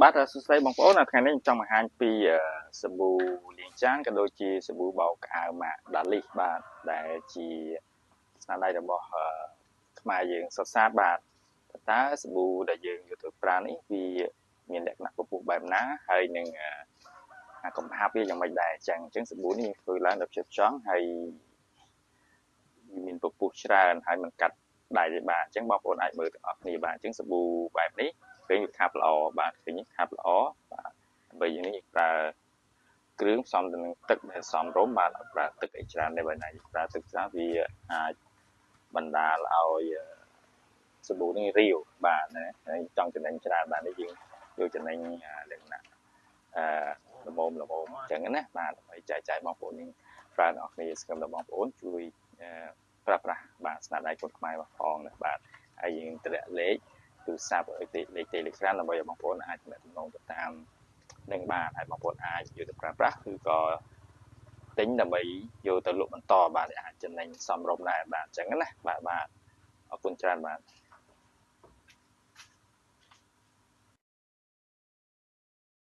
បាទសួស្តីបងប្អូនថ្ងៃនេះខ្ញុំចង់បង្ហាញពីសាប៊ូលាងចានក៏ដូចជាសាប៊ូបោកខោអាវម៉ាក Dalish បាទដែលជាស្នាដៃរបស់ខ្មែរយើងសុទ្ធសាធបាទតើសាប៊ូដែលយើងយកទៅប្រើនេះវាមានលក្ខណៈពពុះបែបណាហើយនឹងកំហាប់វាយ៉ាងម៉េចដែរអញ្ចឹងសាប៊ូនេះធ្វើឡើងដោយភាពចង់ហើយមានពពុះច្រើនហើយមិនកាត់ដៃទេបាទអញ្ចឹងបងប្អូនអាចមើលទាំងអស់គ្នាបាទអញ្ចឹងសាប៊ូបែបនេះឃើញវាខាប់ល្អបាទឃើញខាប់ល្អបាទដើម្បីយើងនេះប្រើគ្រឿងផ្សំទៅនឹងទឹកដែលសមរម្យបាទប្រើទឹកអីច្រើនដែរបើណាប្រើទឹកច្រើនវាអាចបណ្ដាលឲ្យសាប៊ូនេះរាវបាទណាហើយចង់ចំណេញច្រើនបាទនេះយើងយកចំណេញលក្ខណៈល្មមអញ្ចឹងណាបាទដើម្បីចែកចាយបងប្អូននេះប្រើទាំងអស់គ្នាសកម្មដល់បងប្អូនជួយប្រើប្រាស់បាទស្នាដៃគុនខ្មែរផងណាបាទហើយយើងតម្លាក់លេខទូរស័ព្ទលេខ Telegram ដើម្បីឲ្យបងប្អូនអាចទំនាក់ទំនងទៅតាមនឹងបាទហើយបងប្អូនអាចយកទៅប្រើប្រាស់គឺក៏ទិញដើម្បីយកទៅលក់បន្តបាទអាចចំណេញសមរម្យដែរបាទអញ្ចឹងណាបាទអរគុណច្រើនបាទ